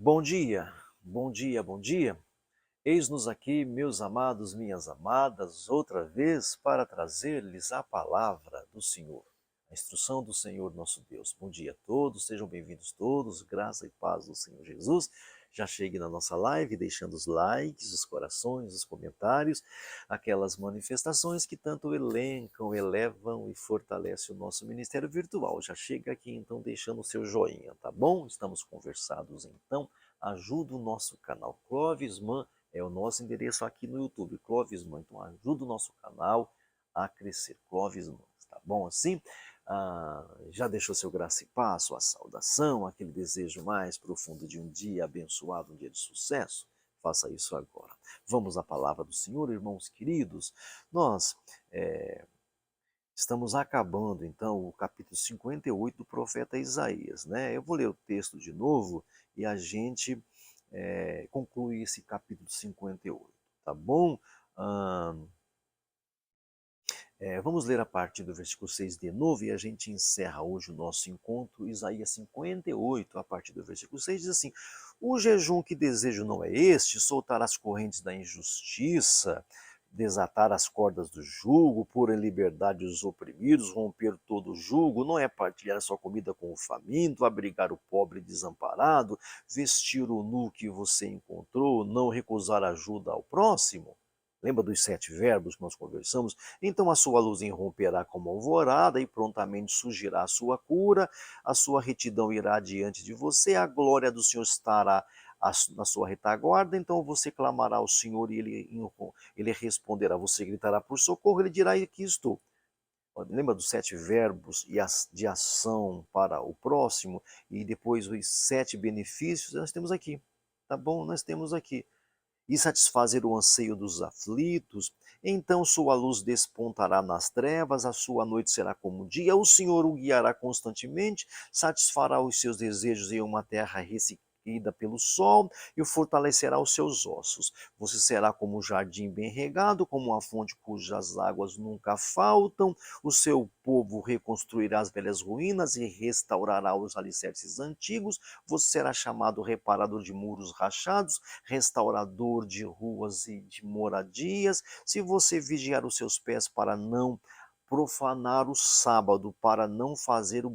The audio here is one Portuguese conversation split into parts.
Bom dia, bom dia, bom dia. Eis-nos aqui, meus amados, minhas amadas, outra vez para trazer-lhes a palavra do Senhor, a instrução do Senhor nosso Deus. Bom dia a todos, sejam bem-vindos todos, graça e paz do Senhor Jesus. Já chegue na nossa live, deixando os likes, os corações, os comentários, aquelas manifestações que tanto elencam, elevam e fortalecem o nosso ministério virtual. Já chega aqui então deixando o seu joinha, tá bom? Estamos conversados então. Ajuda o nosso canal Clóvis Man, é o nosso endereço aqui no YouTube, Clóvis Man. Então ajuda o nosso canal a crescer, Clóvis Man, tá bom assim? Já deixou seu graça e paz, sua saudação, aquele desejo mais profundo de um dia abençoado, um dia de sucesso? Faça isso agora. Vamos à palavra do Senhor, irmãos queridos. Nós estamos acabando, então, o capítulo 58 do profeta Isaías, né? Eu vou ler o texto de novo e a gente conclui esse capítulo 58, tá bom? Ah, vamos ler a partir do versículo 6 de novo e a gente encerra hoje o nosso encontro. Isaías 58, a partir do versículo 6, diz assim: O jejum que desejo não é este, soltar as correntes da injustiça, desatar as cordas do jugo, pôr em liberdade os oprimidos, romper todo o jugo, não é partilhar a sua comida com o faminto, abrigar o pobre desamparado, vestir o nu que você encontrou, não recusar ajuda ao próximo. Lembra dos 7 verbos que nós conversamos? Então a sua luz irromperá como alvorada e prontamente surgirá a sua cura, a sua retidão irá diante de você, a glória do Senhor estará na sua retaguarda, então você clamará ao Senhor e ele responderá, você gritará por socorro, ele dirá, aqui estou. Lembra dos 7 verbos de ação para o próximo e depois os 7 benefícios, nós temos aqui, tá bom? Nós temos aqui e satisfazer o anseio dos aflitos, então sua luz despontará nas trevas, a sua noite será como o dia, o Senhor o guiará constantemente, satisfará os seus desejos em uma terra ressequida pelo sol e o fortalecerá os seus ossos. Você será como um jardim bem regado, como uma fonte cujas águas nunca faltam. O seu povo reconstruirá as velhas ruínas e restaurará os alicerces antigos. Você será chamado reparador de muros rachados, restaurador de ruas e de moradias. Se você vigiar os seus pés para não profanar o sábado, para não fazer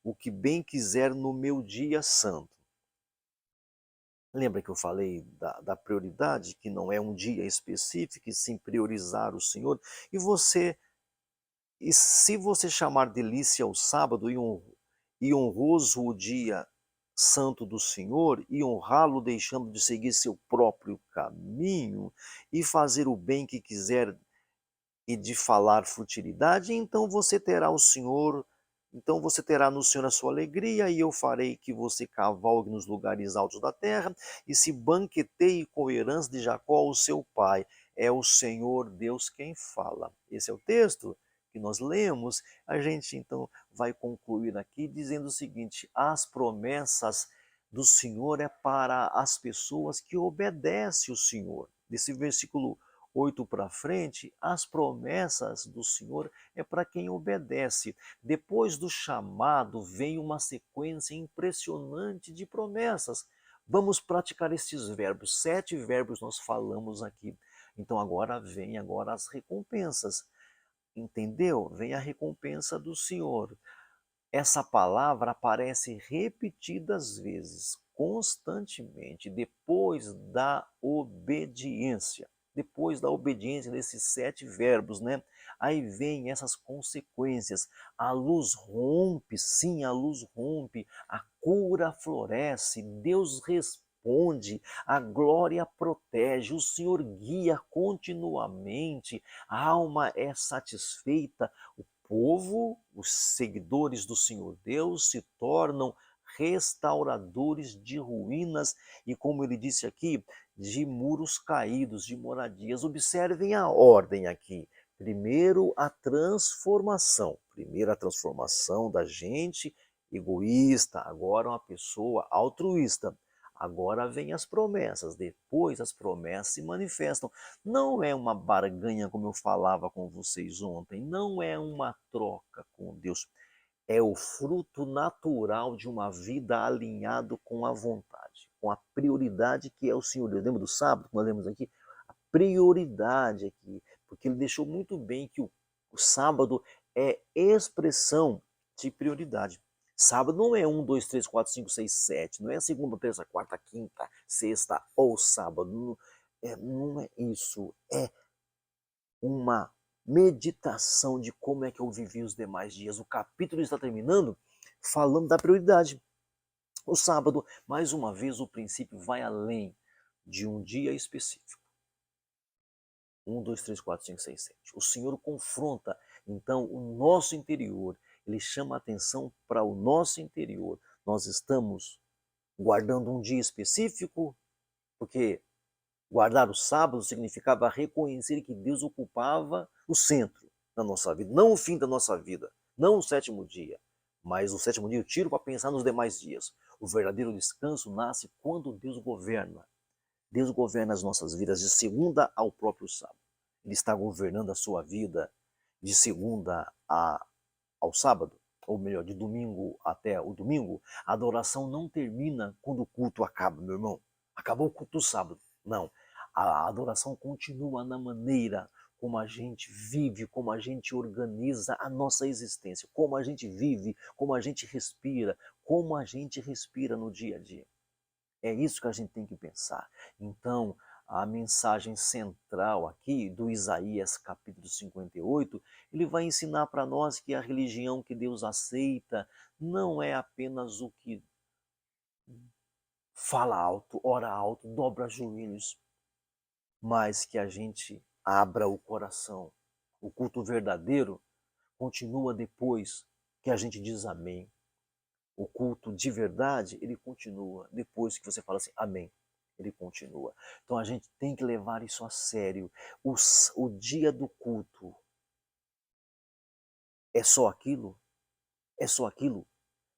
o que bem quiser no meu dia santo. Lembra que eu falei da prioridade, que não é um dia específico, e sim priorizar o Senhor? E se você chamar delícia o sábado e honroso o dia santo do Senhor, e honrá-lo deixando de seguir seu próprio caminho, e fazer o bem que quiser e de falar futilidade, então você terá no Senhor a sua alegria, e eu farei que você cavalgue nos lugares altos da terra, e se banqueteie com a herança de Jacó, o seu pai. É o Senhor Deus quem fala. Esse é o texto que nós lemos. A gente então vai concluir aqui dizendo o seguinte: as promessas do Senhor é para as pessoas que obedecem o Senhor. Desse versículo 8 para frente, as promessas do Senhor é para quem obedece. Depois do chamado vem uma sequência impressionante de promessas. Vamos praticar estes verbos. 7 verbos nós falamos aqui. Então agora as recompensas. Entendeu? Vem a recompensa do Senhor. Essa palavra aparece repetidas vezes, constantemente, depois da obediência. Depois da obediência desses 7 verbos, né? Aí vem essas consequências. A luz rompe, sim, a luz rompe, a cura floresce, Deus responde, a glória protege, o Senhor guia continuamente, a alma é satisfeita, o povo, os seguidores do Senhor Deus, se tornam restauradores de ruínas e, como ele disse aqui, de muros caídos, de moradias. Observem a ordem aqui. Primeiro a transformação da gente egoísta, agora uma pessoa altruísta. Agora vem as promessas, depois as promessas se manifestam. Não é uma barganha, como eu falava com vocês ontem, não é uma troca com Deus. É o fruto natural de uma vida alinhado com a vontade. com a prioridade que é o Senhor Deus. Lembra do sábado que nós lemos aqui? A prioridade aqui, porque ele deixou muito bem que o sábado é expressão de prioridade. Sábado não é 1, 2, 3, 4, 5, 6, 7. Não é segunda, terça, quarta, quinta, sexta ou sábado. Não é isso. É uma meditação de como é que eu vivi os demais dias. O capítulo está terminando falando da prioridade. O sábado, mais uma vez, o princípio vai além de um dia específico. 1, 2, 3, 4, 5, 6, 7. O Senhor confronta, então, o nosso interior. Ele chama a atenção para o nosso interior. Nós estamos guardando um dia específico, porque guardar o sábado significava reconhecer que Deus ocupava o centro da nossa vida, não o fim da nossa vida, não o sétimo dia, mas o sétimo dia eu tiro para pensar nos demais dias. O verdadeiro descanso nasce quando Deus governa. Deus governa as nossas vidas de segunda ao próprio sábado. Ele está governando a sua vida de segunda ao sábado, ou melhor, de domingo até o domingo. A adoração não termina quando o culto acaba, meu irmão. Acabou o culto do sábado. Não. A adoração continua na maneira como a gente vive, como a gente organiza a nossa existência, como a gente vive, como a gente respira no dia a dia. É isso que a gente tem que pensar. Então, a mensagem central aqui do Isaías capítulo 58, ele vai ensinar para nós que a religião que Deus aceita não é apenas o que fala alto, ora alto, dobra joelhos, mas que a gente abra o coração. O culto verdadeiro continua depois que a gente diz amém. O culto de verdade, ele continua depois que você fala assim, amém. Ele continua. Então a gente tem que levar isso a sério. O dia do culto é só aquilo? É só aquilo?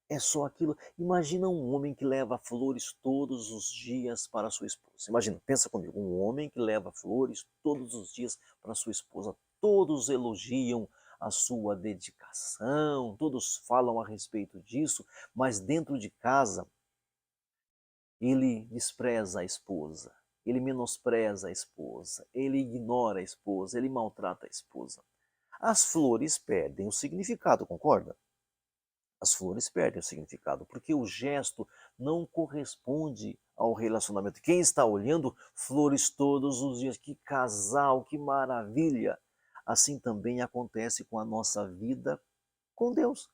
É só aquilo? Imagina um homem que leva flores todos os dias para sua esposa. Imagina, pensa comigo, um homem que leva flores todos os dias para sua esposa. Todos elogiam a sua dedicação, todos falam a respeito disso, mas dentro de casa ele despreza a esposa, ele menospreza a esposa, ele ignora a esposa, ele maltrata a esposa. As flores perdem o significado, concorda? As flores perdem o significado, porque o gesto não corresponde ao relacionamento. Quem está olhando flores todos os dias, que casal, que maravilha! Assim também acontece com a nossa vida com Deus.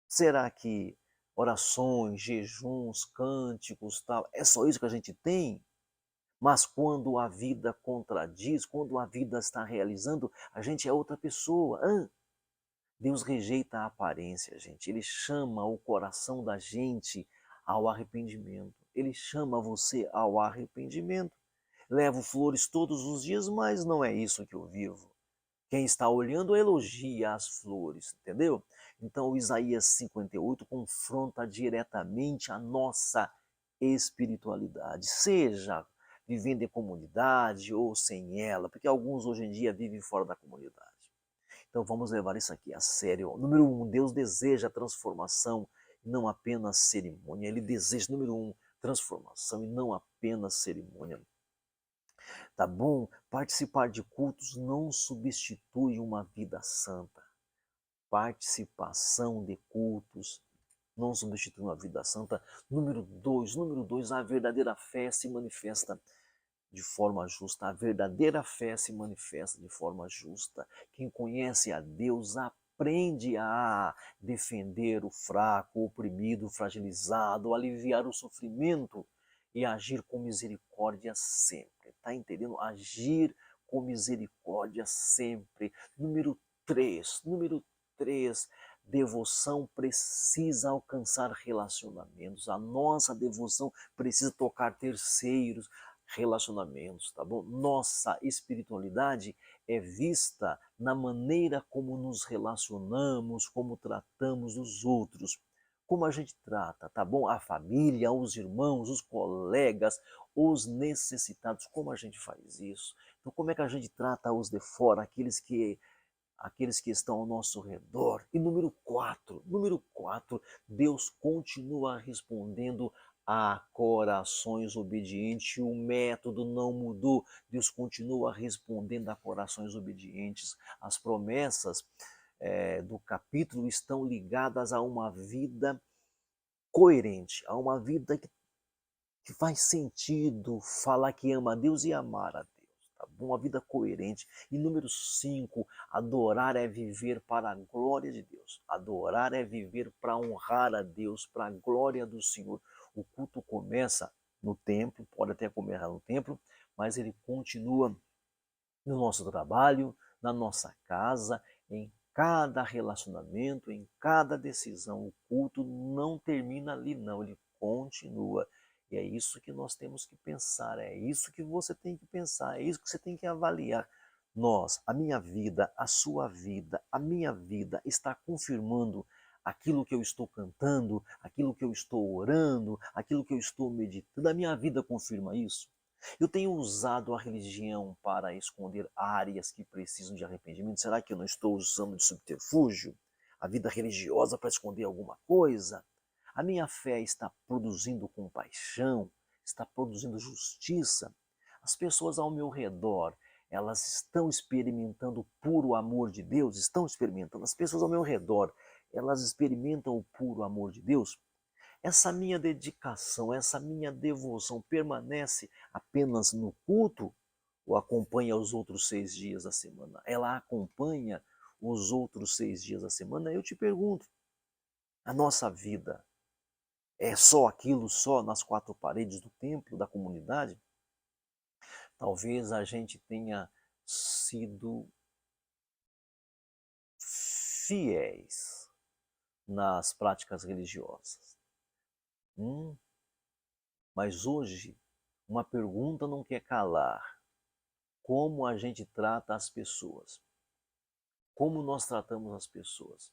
Será que orações, jejuns, cânticos, tal, é só isso que a gente tem? Mas quando a vida contradiz, quando a vida está realizando, a gente é outra pessoa. Deus rejeita a aparência, gente. Ele chama o coração da gente ao arrependimento. Ele chama você ao arrependimento. Levo flores todos os dias, mas não é isso que eu vivo. Quem está olhando elogia as flores, entendeu? Então o Isaías 58 confronta diretamente a nossa espiritualidade, seja vivendo em comunidade ou sem ela, porque alguns hoje em dia vivem fora da comunidade. Então vamos levar isso aqui a sério. Número 1, Deus deseja transformação e não apenas cerimônia. Ele deseja, número 1, transformação e não apenas cerimônia. Tá bom? Participar de cultos não substitui uma vida santa. Participação de cultos não substitui uma vida santa. Número 2, a verdadeira fé se manifesta de forma justa. A verdadeira fé se manifesta de forma justa. Quem conhece a Deus aprende a defender o fraco, o oprimido, o fragilizado, aliviar o sofrimento e agir com misericórdia sempre. Tá entendendo? Agir com misericórdia sempre. Número 3, devoção precisa alcançar relacionamentos. A nossa devoção precisa tocar terceiros, relacionamentos, tá bom? Nossa espiritualidade é vista na maneira como nos relacionamos, como tratamos os outros, como a gente trata, tá bom? A família, os irmãos, os colegas, os necessitados, como a gente faz isso? Então, como é que a gente trata os de fora, aqueles que estão ao nosso redor? E número 4, Deus continua respondendo há corações obedientes, o método não mudou. Deus continua respondendo a corações obedientes. As promessas do capítulo estão ligadas a uma vida coerente, a uma vida que faz sentido falar que ama a Deus e amar a Deus. Tá bom? Uma vida coerente. E número 5, adorar é viver para a glória de Deus. Adorar é viver para honrar a Deus, para a glória do Senhor. O culto começa no templo, pode até começar no templo, mas ele continua no nosso trabalho, na nossa casa, em cada relacionamento, em cada decisão. O culto não termina ali, não, ele continua. E é isso que nós temos que pensar, é isso que você tem que pensar, é isso que você tem que avaliar. Nós, a minha vida, a sua vida, a minha vida está confirmando aquilo que eu estou cantando, aquilo que eu estou orando, aquilo que eu estou meditando. A minha vida confirma isso. Eu tenho usado a religião para esconder áreas que precisam de arrependimento? Será que eu não estou usando de subterfúgio? A vida religiosa para esconder alguma coisa? A minha fé está produzindo compaixão? Está produzindo justiça? As pessoas ao meu redor, elas estão experimentando o puro amor de Deus? Estão experimentando? As pessoas ao meu redor, elas experimentam o puro amor de Deus? Essa minha dedicação, essa minha devoção permanece apenas no culto ou acompanha os outros 6 dias da semana? Ela acompanha os outros 6 dias da semana? Eu te pergunto, a nossa vida é só aquilo, só nas 4 paredes do templo, da comunidade? Talvez a gente tenha sido fiéis nas práticas religiosas. Mas hoje, uma pergunta não quer calar. Como a gente trata as pessoas? Como nós tratamos as pessoas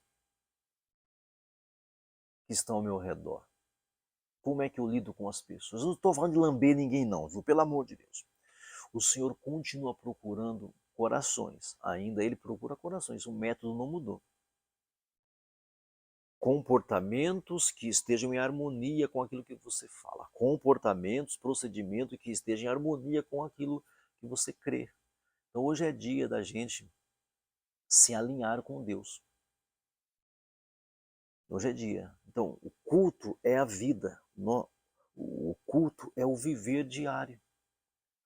que estão ao meu redor? Como é que eu lido com as pessoas? Eu não estou falando de lamber ninguém não, viu? Pelo amor de Deus. O Senhor continua procurando corações. Ainda Ele procura corações. O método não mudou. Comportamentos que estejam em harmonia com aquilo que você fala. Comportamentos, procedimentos que estejam em harmonia com aquilo que você crê. Então hoje é dia da gente se alinhar com Deus. Hoje é dia. Então, o culto é a vida. O culto é o viver diário.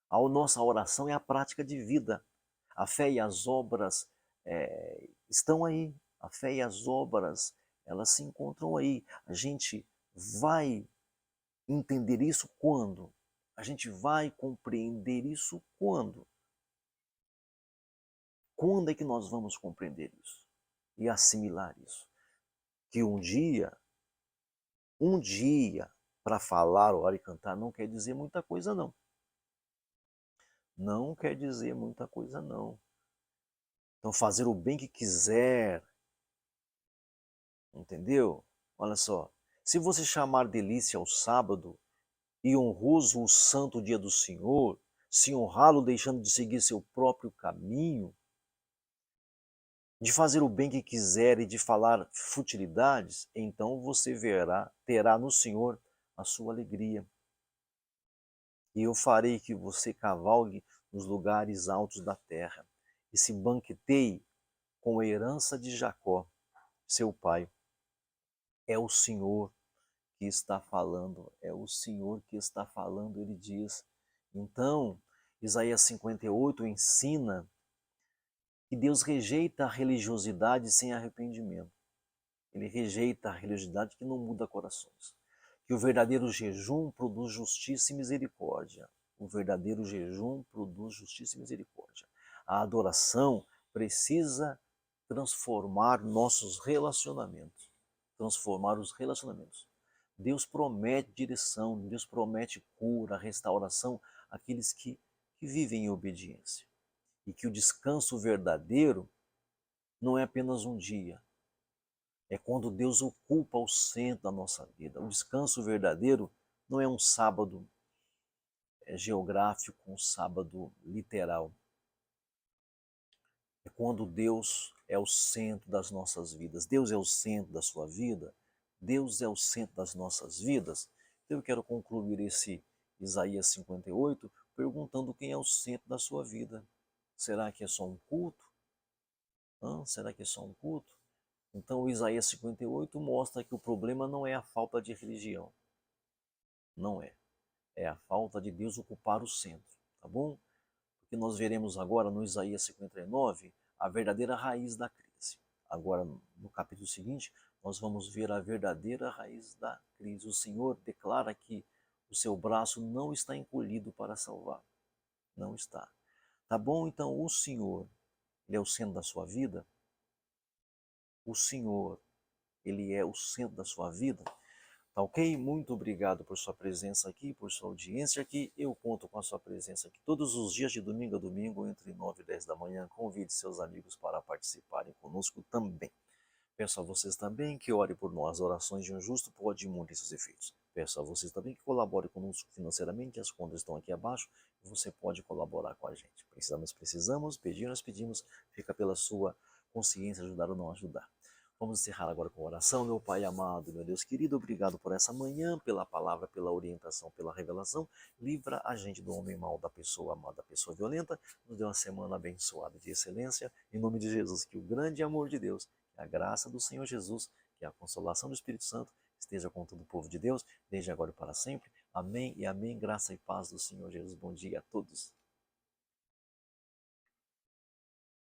A nossa oração é a prática de vida. A fé e as obras estão aí. A fé e as obras, elas se encontram aí. A gente vai entender isso quando? A gente vai compreender isso quando? Quando é que nós vamos compreender isso? E assimilar isso? Que um dia, para falar, orar e cantar, não quer dizer muita coisa, não. Não quer dizer muita coisa, não. Então, fazer o bem que quiser, entendeu? Olha só, se você chamar delícia ao sábado e honroso o santo dia do Senhor, se honrá-lo deixando de seguir seu próprio caminho, de fazer o bem que quiser e de falar futilidades, então você terá no Senhor a sua alegria. E eu farei que você cavalgue nos lugares altos da terra, e se banqueteie com a herança de Jacó, seu pai. É o Senhor que está falando, é o Senhor que está falando, ele diz. Então, Isaías 58 ensina que Deus rejeita a religiosidade sem arrependimento. Ele rejeita a religiosidade que não muda corações. Que o verdadeiro jejum produz justiça e misericórdia. O verdadeiro jejum produz justiça e misericórdia. A adoração precisa transformar nossos relacionamentos. Transformar os relacionamentos. Deus promete direção, Deus promete cura, restauração àqueles que vivem em obediência. E que o descanso verdadeiro não é apenas um dia, é quando Deus ocupa o centro da nossa vida. O descanso verdadeiro não é um sábado geográfico, um sábado literal. É quando Deus é o centro das nossas vidas. Deus é o centro da sua vida. Deus é o centro das nossas vidas. Então eu quero concluir esse Isaías 58 perguntando quem é o centro da sua vida. Será que é só um culto? Será que é só um culto? Então o Isaías 58 mostra que o problema não é a falta de religião. Não é. É a falta de Deus ocupar o centro, tá bom? Porque nós veremos agora no Isaías 59 a verdadeira raiz da crise. Agora, no capítulo seguinte, nós vamos ver a verdadeira raiz da crise. O Senhor declara que o seu braço não está encolhido para salvar. Não está. Tá bom? Então, o Senhor, Ele é o centro da sua vida. O Senhor, Ele é o centro da sua vida. Tá ok? Muito obrigado por sua presença aqui, por sua audiência aqui. Eu conto com a sua presença aqui todos os dias, de domingo a domingo, entre 9 e 10 da manhã. Convide seus amigos para participarem conosco também. Peço a vocês também que ore por nós. Orações de um justo pode imunir seus efeitos. Peço a vocês também que colaborem conosco financeiramente. As contas estão aqui abaixo e você pode colaborar com a gente. Precisamos, pedir, nós pedimos. Fica pela sua consciência ajudar ou não ajudar. Vamos encerrar agora com oração. Meu Pai amado, meu Deus querido, obrigado por essa manhã, pela palavra, pela orientação, pela revelação. Livra a gente do homem mau, da pessoa má, da pessoa violenta. Nos dê uma semana abençoada de excelência. Em nome de Jesus, que o grande amor de Deus, que a graça do Senhor Jesus, que a consolação do Espírito Santo esteja com todo o povo de Deus, desde agora e para sempre. Amém e amém. Graça e paz do Senhor Jesus. Bom dia a todos.